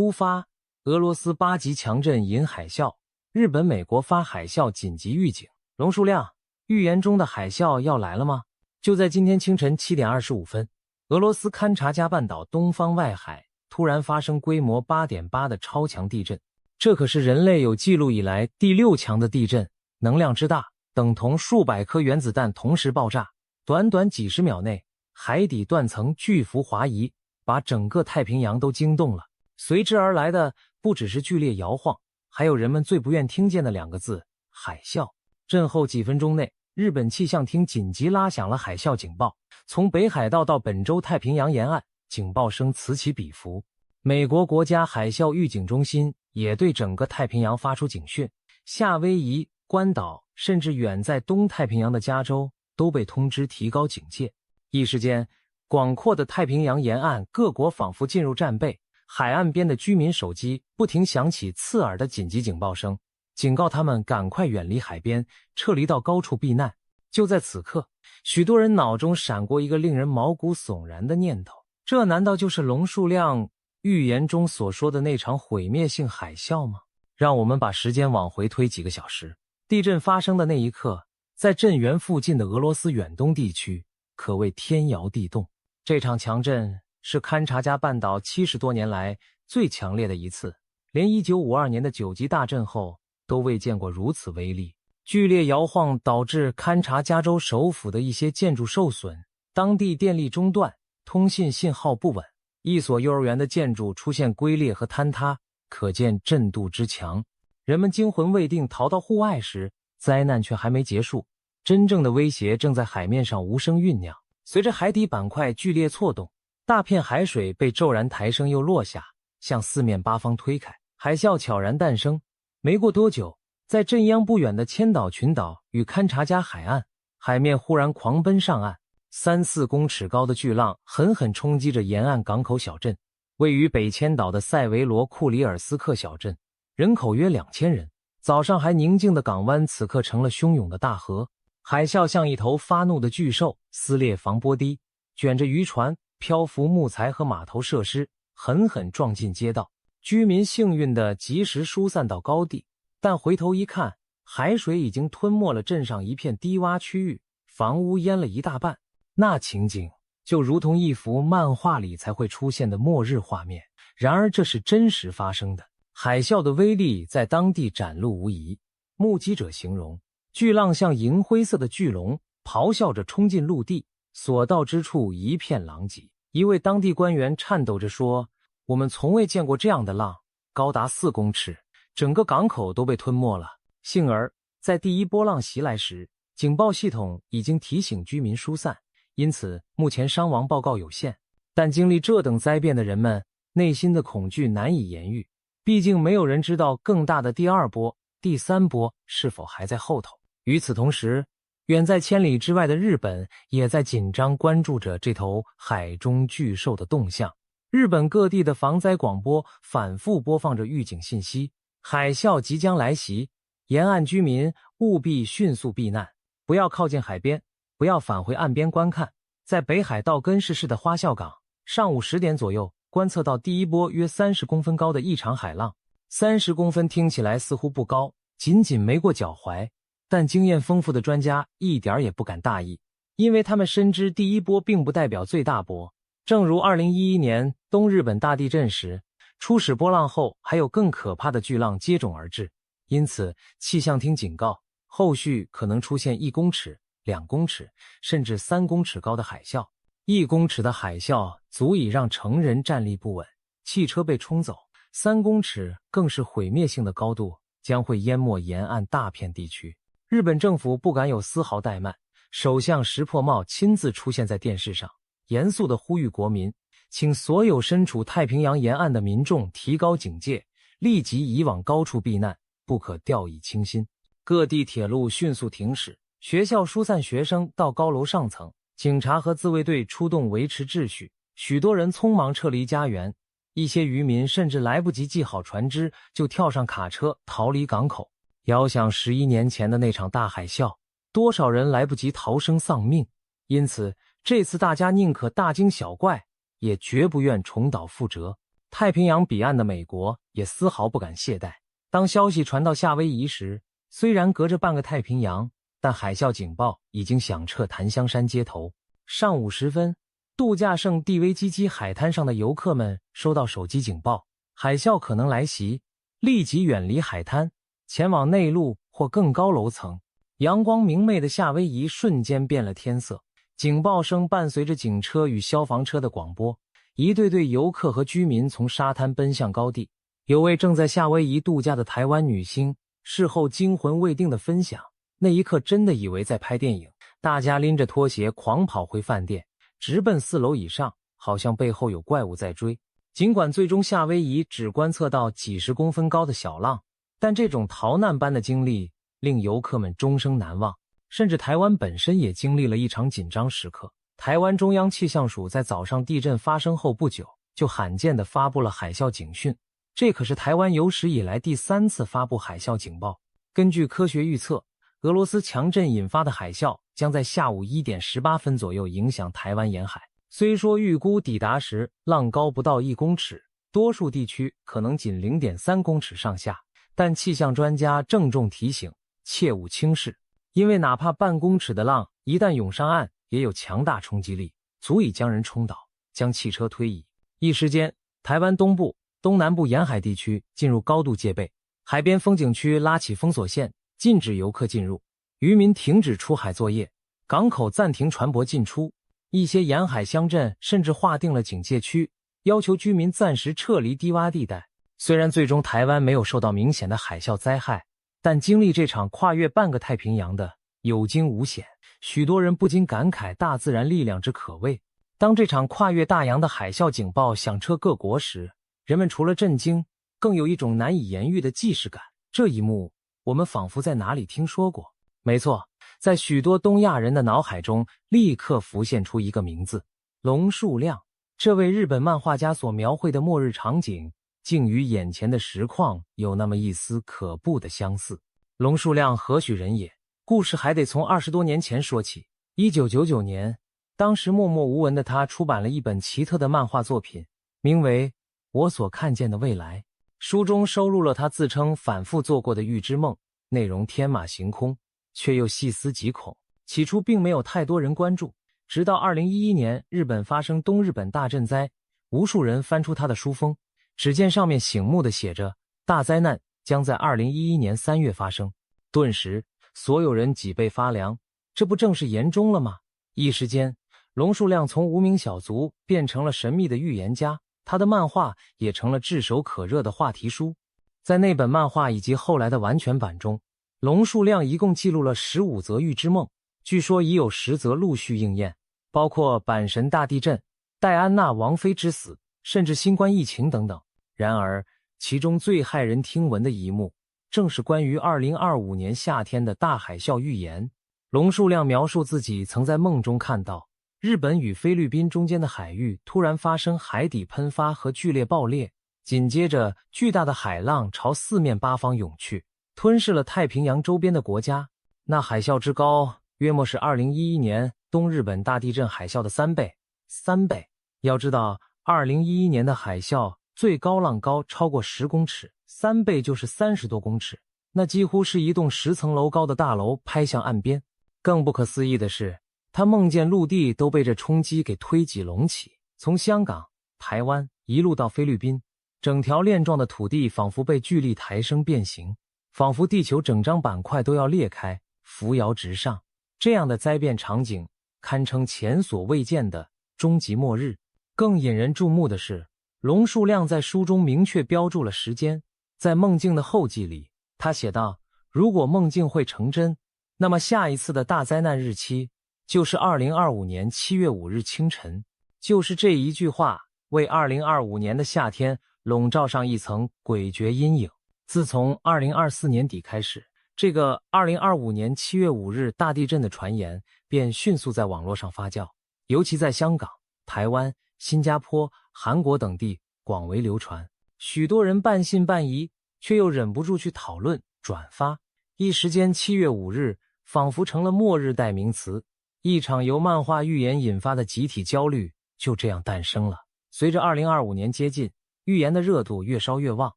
突发，俄罗斯8级强震引海啸，日本、美国发海啸紧急预警。龙树亮，预言中的海啸要来了吗？就在今天清晨7点25分，俄罗斯勘察加半岛东方外海突然发生规模 8.8 的超强地震，这可是人类有记录以来第6强的地震，能量之大，等同数百颗原子弹同时爆炸。短短几十秒内，海底断层巨幅滑移，把整个太平洋都惊动了。随之而来的不只是剧烈摇晃，还有人们最不愿听见的2个字：海啸。震后几分钟内，日本气象厅紧急拉响了海啸警报，从北海道到本州太平洋沿岸，警报声此起彼伏。美国国家海啸预警中心也对整个太平洋发出警讯，夏威夷、关岛，甚至远在东太平洋的加州都被通知提高警戒。一时间，广阔的太平洋沿岸各国仿佛进入战备，海岸边的居民手机不停响起刺耳的紧急警报声，警告他们赶快远离海边，撤离到高处避难。就在此刻，许多人脑中闪过一个令人毛骨悚然的念头，这难道就是龙树亮预言中所说的那场毁灭性海啸吗？让我们把时间往回推几个小时。地震发生的那一刻，在震源附近的俄罗斯远东地区可谓天摇地动。这场强震是勘察加半岛70多年来最强烈的一次，连1952年的9级大震后都未见过如此威力。剧烈摇晃导致勘察加州首府的一些建筑受损，当地电力中断，通信信号不稳，一所幼儿园的建筑出现龟裂和坍塌，可见震度之强。人们惊魂未定逃到户外时，灾难却还没结束，真正的威胁正在海面上无声酝酿。随着海底板块剧烈错动，大片海水被骤然抬升又落下，向四面八方推开，海啸悄然诞生。没过多久，在震央不远的千岛群岛与勘察加海岸，海面忽然狂奔上岸，3-4公尺高的巨浪狠狠冲击着沿岸港口小镇。位于北千岛的塞维罗库里尔斯克小镇，人口约2000人，早上还宁静的港湾此刻成了汹涌的大河。海啸像一头发怒的巨兽，撕裂防波堤，卷着渔船，漂浮木材和码头设施，狠狠撞进街道。居民幸运地及时疏散到高地，但回头一看，海水已经吞没了镇上一片低洼区域，房屋淹了一大半。那情景就如同一幅漫画里才会出现的末日画面，然而这是真实发生的。海啸的威力在当地展露无遗，目击者形容，巨浪像银灰色的巨龙，咆哮着冲进陆地，所到之处一片狼藉。一位当地官员颤抖着说，我们从未见过这样的浪，高达4公尺，整个港口都被吞没了。幸而在第一波浪袭来时，警报系统已经提醒居民疏散，因此目前伤亡报告有限。但经历这等灾变的人们内心的恐惧难以言喻，毕竟没有人知道更大的第2波、第3波是否还在后头。与此同时，远在千里之外的日本也在紧张关注着这头海中巨兽的动向。日本各地的防灾广播反复播放着预警信息，海啸即将来袭，沿岸居民务必迅速避难，不要靠近海边，不要返回岸边观看。在北海道根室市的花孝港，上午10点左右观测到第一波约30公分高的异常海浪。30公分听起来似乎不高，仅仅没过脚踝，但经验丰富的专家一点也不敢大意，因为他们深知第一波并不代表最大波。正如2011年东日本大地震时，初始波浪后还有更可怕的巨浪接踵而至，因此气象厅警告，后续可能出现1公尺、2公尺，甚至3公尺高的海啸。1公尺的海啸足以让成人站立不稳，汽车被冲走，3公尺更是毁灭性的高度，将会淹没沿岸大片地区。日本政府不敢有丝毫怠慢，首相石破茂亲自出现在电视上，严肃地呼吁国民，请所有身处太平洋沿岸的民众提高警戒，立即移往高处避难，不可掉以轻心。各地铁路迅速停驶，学校疏散学生到高楼上层，警察和自卫队出动维持秩序，许多人匆忙撤离家园，一些渔民甚至来不及系好船只，就跳上卡车逃离港口。遥想11年前的那场大海啸，多少人来不及逃生丧命，因此这次大家宁可大惊小怪，也绝不愿重蹈覆辙。太平洋彼岸的美国也丝毫不敢懈怠。当消息传到夏威夷时，虽然隔着半个太平洋，但海啸警报已经响彻檀香山街头。上午时分，度假胜地威基基海滩上的游客们收到手机警报，海啸可能来袭，立即远离海滩，前往内陆或更高楼层。阳光明媚的夏威夷瞬间变了天色，警报声伴随着警车与消防车的广播，一队队游客和居民从沙滩奔向高地。有位正在夏威夷度假的台湾女星，事后惊魂未定的分享，那一刻真的以为在拍电影，大家拎着拖鞋狂跑回饭店，直奔4楼以上，好像背后有怪物在追。尽管最终夏威夷只观测到几十公分高的小浪，但这种逃难般的经历令游客们终生难忘。甚至台湾本身也经历了一场紧张时刻。台湾中央气象署在早上地震发生后不久，就罕见地发布了海啸警讯，这可是台湾有史以来第3次发布海啸警报。根据科学预测，俄罗斯强震引发的海啸将在下午1点18分左右影响台湾沿海。虽说预估抵达时浪高不到1公尺，多数地区可能仅 0.3公尺上下，但气象专家郑重提醒，切勿轻视，因为哪怕半公尺的浪一旦涌上岸，也有强大冲击力，足以将人冲倒，将汽车推移。一时间，台湾东部、东南部沿海地区进入高度戒备，海边风景区拉起封锁线，禁止游客进入，渔民停止出海作业，港口暂停船舶进出。一些沿海乡镇甚至划定了警戒区，要求居民暂时撤离低洼地带。虽然最终台湾没有受到明显的海啸灾害，但经历这场跨越半个太平洋的有惊无险，许多人不禁感慨大自然力量之可畏。当这场跨越大洋的海啸警报响彻各国时，人们除了震惊，更有一种难以言喻的既视感。这一幕，我们仿佛在哪里听说过。没错，在许多东亚人的脑海中立刻浮现出一个名字——龙树亮。这位日本漫画家所描绘的末日场景，竟与眼前的实况有那么一丝可怖的相似。龙树亮何许人也？故事还得从20多年前说起。1999年，当时默默无闻的他出版了一本奇特的漫画作品，名为《我所看见的未来》。书中收录了他自称反复做过的预知梦，内容天马行空，却又细思极恐。起初并没有太多人关注，直到2011年日本发生东日本大震灾，无数人翻出他的书封，只见上面醒目的写着大灾难将在2011年3月发生。顿时所有人脊背发凉，这不正是言中了吗？一时间，龙树亮从无名小卒变成了神秘的预言家，他的漫画也成了炙手可热的话题书。在那本漫画以及后来的完全版中，龙树亮一共记录了15则预知梦，据说已有10则陆续应验，包括阪神大地震、戴安娜王妃之死，甚至新冠疫情等等。然而，其中最骇人听闻的一幕，正是关于2025年夏天的大海啸预言。龙树亮描述自己曾在梦中看到日本与菲律宾中间的海域突然发生海底喷发和剧烈爆裂，紧接着巨大的海浪朝4面8方涌去，吞噬了太平洋周边的国家。那海啸之高，约莫是2011年东日本大地震海啸的3倍。3倍！要知道，2011年的海啸最高浪高超过10公尺，3倍就是30多公尺，那几乎是一栋10层楼高的大楼拍向岸边。更不可思议的是，他梦见陆地都被这冲击给推挤隆起，从香港、台湾一路到菲律宾，整条链状的土地仿佛被巨力抬升变形，仿佛地球整张板块都要裂开，扶摇直上。这样的灾变场景堪称前所未见的终极末日。更引人注目的是，龙树亮在书中明确标注了时间。在梦境的后记里，他写道，如果梦境会成真，那么下一次的大灾难日期就是2025年7月5日清晨。就是这一句话，为2025年的夏天笼罩上一层诡谲阴影。自从2024年底开始，这个2025年7月5日大地震的传言便迅速在网络上发酵，尤其在香港、台湾、新加坡、韩国等地广为流传。许多人半信半疑，却又忍不住去讨论、转发。一时间7月5日仿佛成了末日代名词，一场由漫画预言引发的集体焦虑就这样诞生了。随着2025年接近，预言的热度越烧越旺。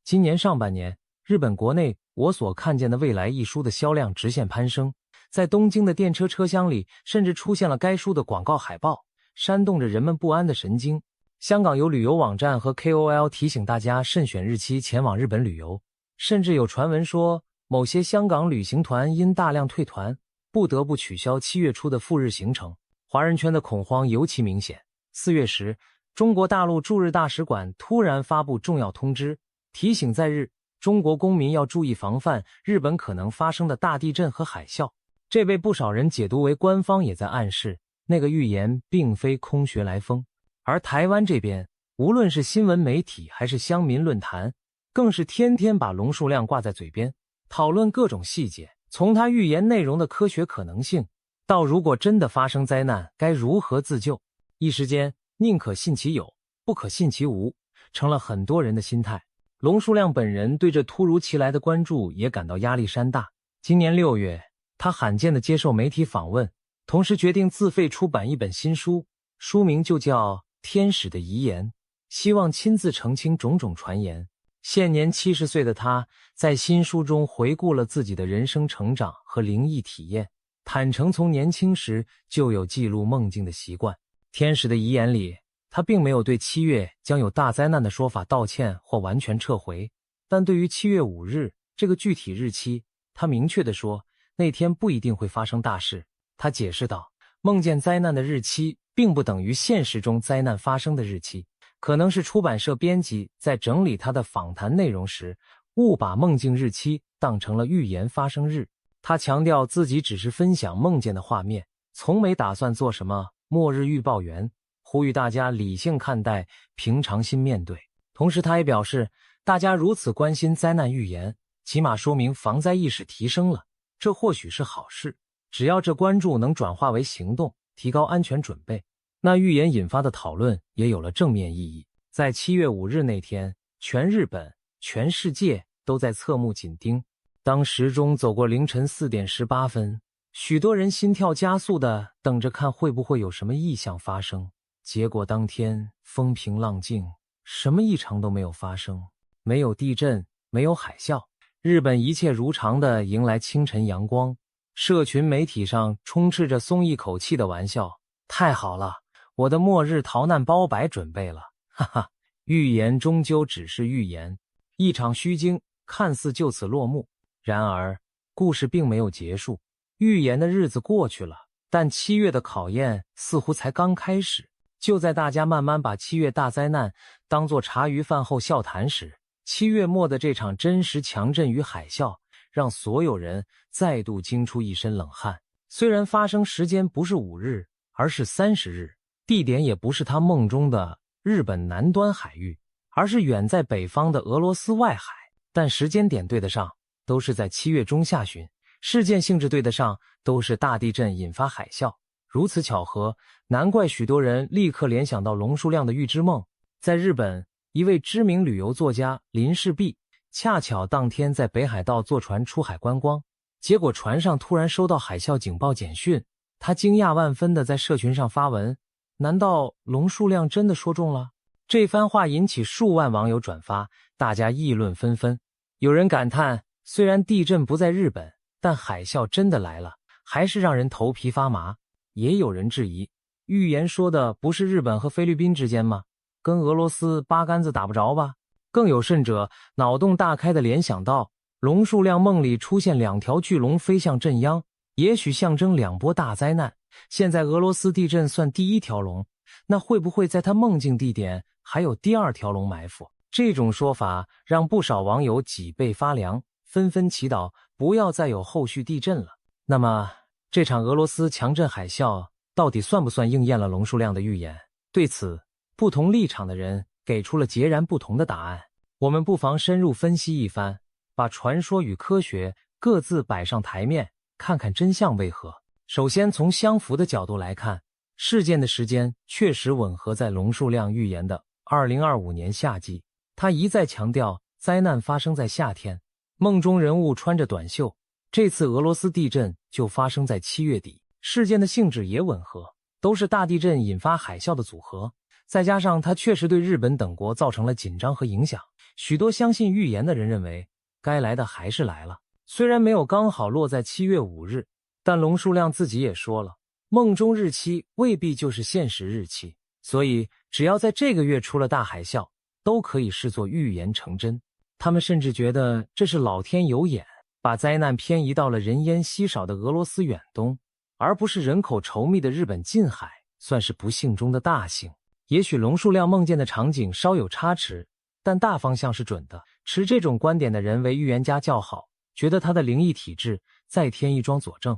今年上半年，日本国内我所看见的未来一书的销量直线攀升，在东京的电车车厢里甚至出现了该书的广告海报，煽动着人们不安的神经。香港有旅游网站和 KOL 提醒大家慎选日期前往日本旅游，甚至有传闻说某些香港旅行团因大量退团，不得不取消7月初的赴日行程。华人圈的恐慌尤其明显。4月时，中国大陆驻日大使馆突然发布重要通知，提醒在日中国公民要注意防范日本可能发生的大地震和海啸。这被不少人解读为官方也在暗示那个预言并非空穴来风。而台湾这边，无论是新闻媒体还是乡民论坛，更是天天把龙树亮挂在嘴边，讨论各种细节，从他预言内容的科学可能性，到如果真的发生灾难该如何自救。一时间，宁可信其有，不可信其无，成了很多人的心态。龙树亮本人对这突如其来的关注也感到压力山大。今年6月，他罕见地接受媒体访问，同时决定自费出版一本新书，书名就叫《天使的遗言》，希望亲自澄清种种传言。现年70岁的他，在新书中回顾了自己的人生成长和灵异体验，坦诚从年轻时就有记录梦境的习惯。天使的遗言里，他并没有对7月将有大灾难的说法道歉或完全撤回，但对于7月5日这个具体日期，他明确地说，那天不一定会发生大事。他解释道，梦见灾难的日期并不等于现实中灾难发生的日期，可能是出版社编辑在整理他的访谈内容时，误把梦境日期当成了预言发生日。他强调自己只是分享梦见的画面，从没打算做什么末日预报员，呼吁大家理性看待，平常心面对。同时他也表示，大家如此关心灾难预言，起码说明防灾意识提升了，这或许是好事。只要这关注能转化为行动，提高安全准备，那预言引发的讨论也有了正面意义。在7月5日那天，全日本、全世界都在侧目紧盯。当时钟走过凌晨4点18分，许多人心跳加速地等着看会不会有什么异象发生。结果当天风平浪静，什么异常都没有发生，没有地震，没有海啸，日本一切如常地迎来清晨阳光。社群媒体上充斥着松一口气的玩笑，太好了，我的末日逃难包白准备了，哈哈。预言终究只是预言，一场虚惊看似就此落幕。然而故事并没有结束，预言的日子过去了，但7月的考验似乎才刚开始。就在大家慢慢把7月大灾难当作茶余饭后笑谈时，7月末的这场真实强震与海啸让所有人再度惊出一身冷汗。虽然发生时间不是5日，而是30日，地点也不是他梦中的日本南端海域，而是远在北方的俄罗斯外海，但时间点对得上，都是在7月中下旬，事件性质对得上，都是大地震引发海啸。如此巧合，难怪许多人立刻联想到龙树亮的预知梦。在日本，一位知名旅游作家林世璧恰巧当天在北海道坐船出海观光，结果船上突然收到海啸警报简讯，他惊讶万分地在社群上发文，难道龙树亮真的说中了？这番话引起数万网友转发，大家议论纷纷。有人感叹，虽然地震不在日本，但海啸真的来了，还是让人头皮发麻。也有人质疑，预言说的不是日本和菲律宾之间吗？跟俄罗斯八竿子打不着吧？更有甚者，脑洞大开的联想到，龙树亮梦里出现2条巨龙飞向震央，也许象征2波大灾难。现在俄罗斯地震算第1条龙，那会不会在他梦境地点还有第2条龙埋伏？这种说法让不少网友脊背发凉，纷纷祈祷不要再有后续地震了。那么这场俄罗斯强震海啸到底算不算应验了龙树亮的预言？对此，不同立场的人给出了截然不同的答案。我们不妨深入分析一番，把传说与科学各自摆上台面，看看真相为何。首先从相符的角度来看，事件的时间确实吻合在龙树亮预言的2025年夏季。他一再强调灾难发生在夏天，梦中人物穿着短袖，这次俄罗斯地震就发生在7月底，事件的性质也吻合，都是大地震引发海啸的组合。再加上它确实对日本等国造成了紧张和影响，许多相信预言的人认为，该来的还是来了。虽然没有刚好落在7月5日，但龙树亮自己也说了，梦中日期未必就是现实日期，所以只要在这个月出了大海啸，都可以视作预言成真。他们甚至觉得这是老天有眼，把灾难偏移到了人烟稀少的俄罗斯远东，而不是人口稠密的日本近海，算是不幸中的大幸。也许龙树亮梦见的场景稍有差池，但大方向是准的。持这种观点的人为预言家叫好，觉得他的灵异体质再添一桩佐证。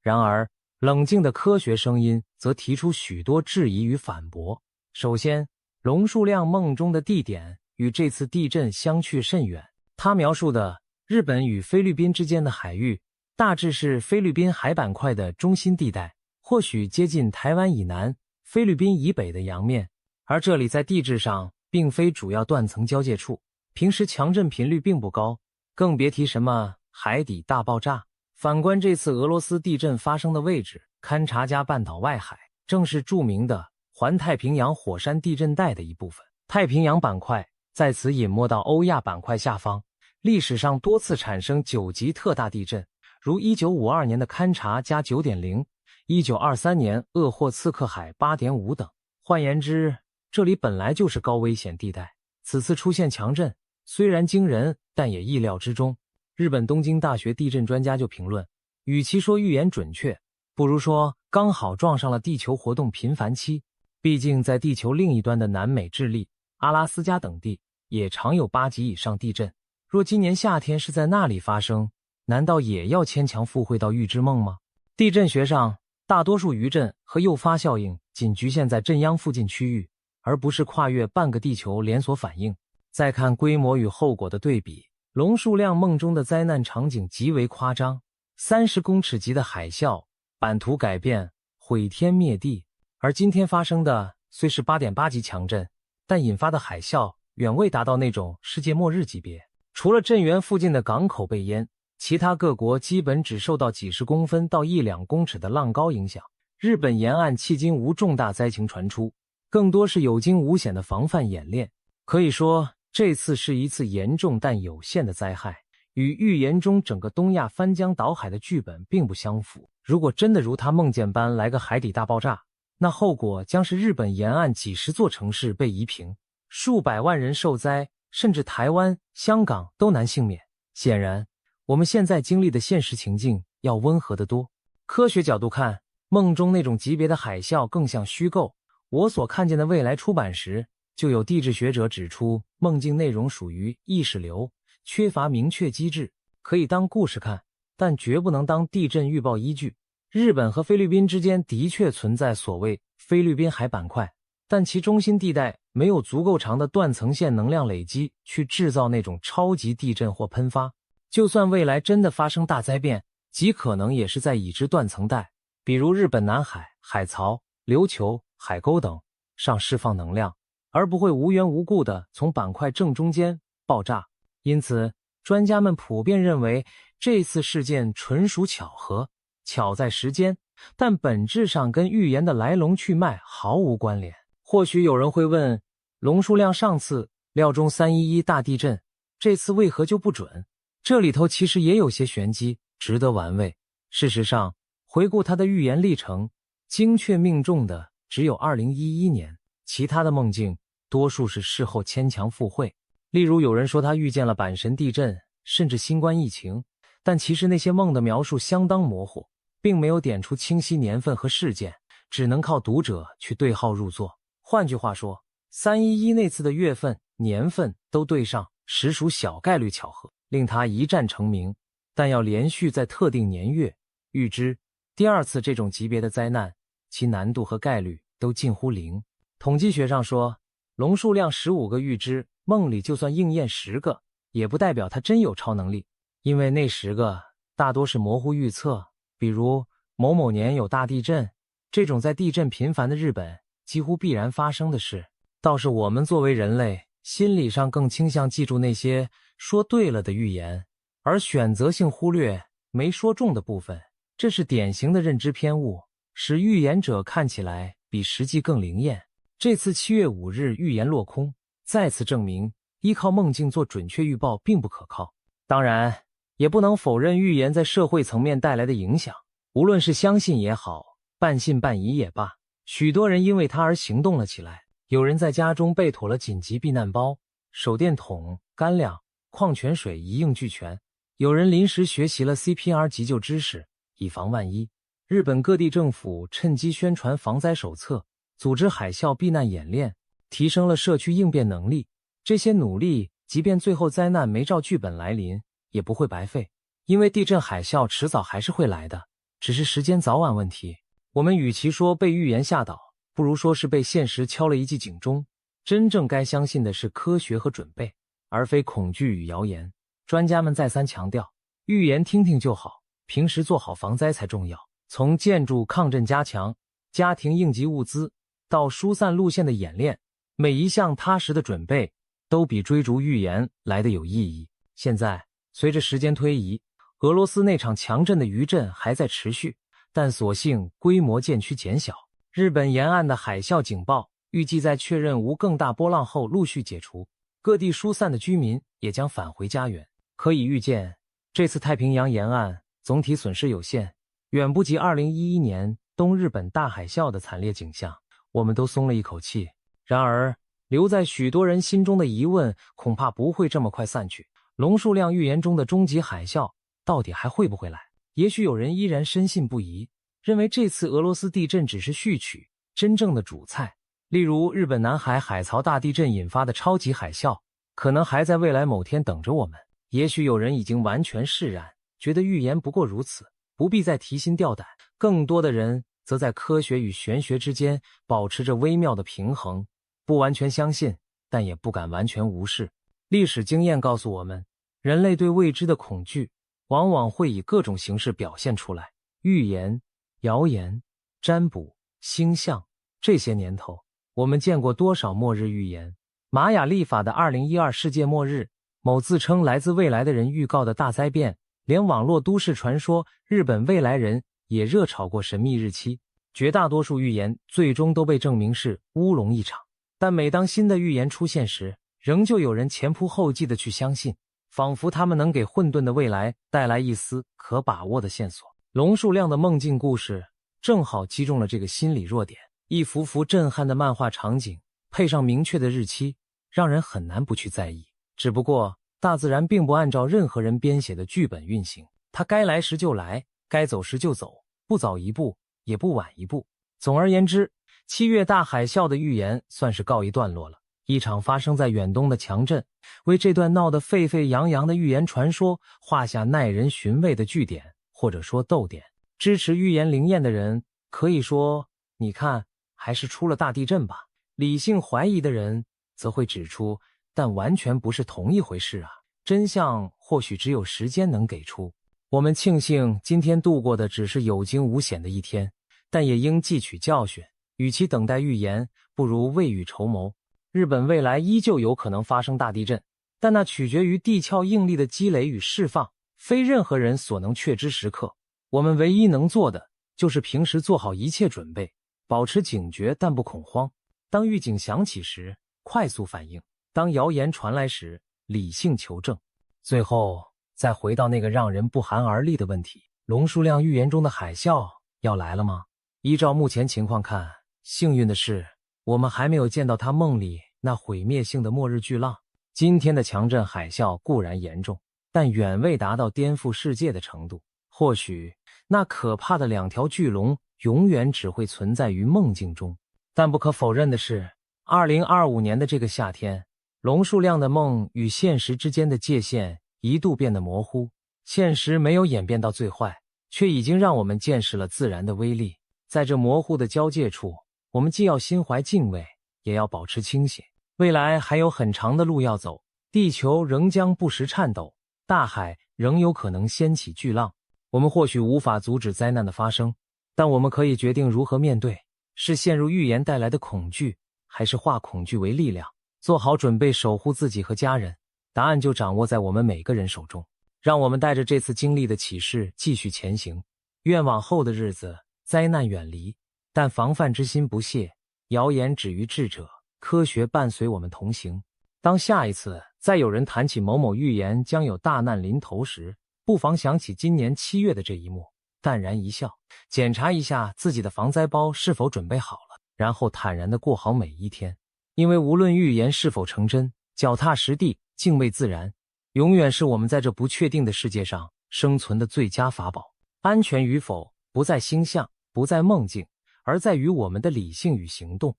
然而冷静的科学声音则提出许多质疑与反驳。首先，龙树亮梦中的地点与这次地震相去甚远，他描述的日本与菲律宾之间的海域大致是菲律宾海板块的中心地带，或许接近台湾以南、菲律宾以北的洋面，而这里在地质上并非主要断层交界处，平时强震频率并不高，更别提什么海底大爆炸。反观这次俄罗斯地震发生的位置，堪察加半岛外海，正是著名的环太平洋火山地震带的一部分。太平洋板块在此隐没到欧亚板块下方，历史上多次产生9级特大地震，如1952年的堪察加 9.0， 1923年鄂霍次克海 8.5 等。换言之，这里本来就是高危险地带，此次出现强震，虽然惊人，但也意料之中。日本东京大学地震专家就评论，与其说预言准确，不如说刚好撞上了地球活动频繁期。毕竟在地球另一端的南美智利、阿拉斯加等地也常有8级以上地震，若今年夏天是在那里发生，难道也要牵强附会到预知梦吗？地震学上，大多数余震和诱发效应仅局限在震央附近区域，而不是跨越半个地球连锁反应。再看规模与后果的对比，龙树亮梦中的灾难场景极为夸张，30公尺级的海啸，版图改变，毁天灭地。而今天发生的虽是 8.8 级强震，但引发的海啸远未达到那种世界末日级别。除了震源附近的港口被淹，其他各国基本只受到几十公分到1-2公尺的浪高影响。日本沿岸迄今无重大灾情传出，更多是有惊无险的防范演练。可以说，这次是一次严重但有限的灾害，与预言中整个东亚翻江倒海的剧本并不相符。如果真的如他梦见般来个海底大爆炸，那后果将是日本沿岸几十座城市被夷平，数百万人受灾，甚至台湾、香港都难幸免。显然，我们现在经历的现实情境要温和得多。科学角度看，梦中那种级别的海啸更像虚构。我所看见的未来出版时，就有地质学者指出，梦境内容属于意识流，缺乏明确机制，可以当故事看，但绝不能当地震预报依据。日本和菲律宾之间的确存在所谓菲律宾海板块，但其中心地带没有足够长的断层线能量累积去制造那种超级地震或喷发。就算未来真的发生大灾变，极可能也是在已知断层带，比如日本南海、海槽、琉球、海沟等上释放能量，而不会无缘无故的从板块正中间爆炸。因此，专家们普遍认为这次事件纯属巧合，巧在时间，但本质上跟预言的来龙去脉毫无关联。或许有人会问，龙树亮上次料中311大地震，这次为何就不准？这里头其实也有些玄机，值得玩味。事实上，回顾他的预言历程，精确命中的只有2011年，其他的梦境多数是事后牵强附会。例如有人说他预见了阪神地震，甚至新冠疫情，但其实那些梦的描述相当模糊，并没有点出清晰年份和事件，只能靠读者去对号入座。换句话说，311那次的月份、年份都对上，实属小概率巧合，令他一战成名。但要连续在特定年月预知第二次这种级别的灾难，其难度和概率都近乎零。统计学上说，龙树亮15个预知，梦里就算应验10个，也不代表他真有超能力，因为那10个大多是模糊预测，比如某某年有大地震，这种在地震频繁的日本几乎必然发生的事。倒是我们作为人类，心理上更倾向记住那些说对了的预言，而选择性忽略没说中的部分。这是典型的认知偏误，使预言者看起来比实际更灵验。这次7月5日预言落空，再次证明依靠梦境做准确预报并不可靠。当然，也不能否认预言在社会层面带来的影响，无论是相信也好，半信半疑也罢，许多人因为它而行动了起来。有人在家中备妥了紧急避难包，手电筒、干粮、矿泉水一应俱全。有人临时学习了 CPR 急救知识，以防万一。日本各地政府趁机宣传防灾手册，组织海啸避难演练，提升了社区应变能力。这些努力，即便最后灾难没照剧本来临，也不会白费，因为地震海啸迟早还是会来的，只是时间早晚问题。我们与其说被预言吓倒，不如说是被现实敲了一记警钟。真正该相信的是科学和准备，而非恐惧与谣言。专家们再三强调，预言听听就好，平时做好防灾才重要。从建筑抗震加强、家庭应急物资到疏散路线的演练，每一项踏实的准备都比追逐预言来得有意义。现在，随着时间推移，俄罗斯那场强震的余震还在持续，但所幸规模渐趋减小。日本沿岸的海啸警报预计在确认无更大波浪后陆续解除，各地疏散的居民也将返回家园。可以预见，这次太平洋沿岸总体损失有限，远不及2011年东日本大海啸的惨烈景象，我们都松了一口气。然而，留在许多人心中的疑问恐怕不会这么快散去。龙树亮预言中的终极海啸到底还会不会来？也许有人依然深信不疑，认为这次俄罗斯地震只是序曲，真正的主菜，例如日本南海海槽大地震引发的超级海啸，可能还在未来某天等着我们。也许有人已经完全释然，觉得预言不过如此，不必再提心吊胆。更多的人则在科学与玄学之间保持着微妙的平衡，不完全相信，但也不敢完全无视。历史经验告诉我们，人类对未知的恐惧往往会以各种形式表现出来。预言、谣言、占卜、星象，这些年头，我们见过多少末日预言？玛雅历法的2012世界末日，某自称来自未来的人预告的大灾变，连网络都市传说日本未来人也热炒过神秘日期。绝大多数预言最终都被证明是乌龙一场，但每当新的预言出现时，仍旧有人前仆后继地去相信，仿佛他们能给混沌的未来带来一丝可把握的线索。龙树亮的梦境故事正好击中了这个心理弱点，一幅幅震撼的漫画场景，配上明确的日期，让人很难不去在意。只不过，大自然并不按照任何人编写的剧本运行，它该来时就来，该走时就走，不早一步，也不晚一步。总而言之，7月大海啸的预言算是告一段落了。一场发生在远东的强震，为这段闹得沸沸扬扬的预言传说画下耐人寻味的句点，或者说逗点。支持预言灵验的人可以说，你看，还是出了大地震吧。理性怀疑的人则会指出，但完全不是同一回事啊。真相或许只有时间能给出。我们庆幸今天度过的只是有惊无险的一天，但也应汲取教训，与其等待预言，不如未雨绸缪。日本未来依旧有可能发生大地震，但那取决于地壳应力的积累与释放，非任何人所能确知时刻。我们唯一能做的，就是平时做好一切准备，保持警觉但不恐慌。当预警响起时，快速反应；当谣言传来时，理性求证。最后，再回到那个让人不寒而栗的问题：龙树亮预言中的海啸要来了吗？依照目前情况看，幸运的是，我们还没有见到他梦里那毁灭性的末日巨浪。今天的强震海啸固然严重，但远未达到颠覆世界的程度。或许那可怕的两条巨龙永远只会存在于梦境中。但不可否认的是，2025年的这个夏天，龙树亮的梦与现实之间的界限一度变得模糊。现实没有演变到最坏，却已经让我们见识了自然的威力。在这模糊的交界处，我们既要心怀敬畏，也要保持清醒。未来还有很长的路要走，地球仍将不时颤抖，大海仍有可能掀起巨浪。我们或许无法阻止灾难的发生，但我们可以决定如何面对，是陷入预言带来的恐惧，还是化恐惧为力量，做好准备守护自己和家人。答案就掌握在我们每个人手中。让我们带着这次经历的启示继续前行，愿往后的日子灾难远离，但防范之心不懈，谣言止于智者，科学伴随我们同行。当下一次再有人谈起某某预言将有大难临头时，不妨想起今年7月的这一幕，淡然一笑，检查一下自己的防灾包是否准备好了，然后坦然地过好每一天。因为无论预言是否成真，脚踏实地，敬畏自然，永远是我们在这不确定的世界上生存的最佳法宝。安全与否，不在星象，不在梦境，而在于我们的理性与行动。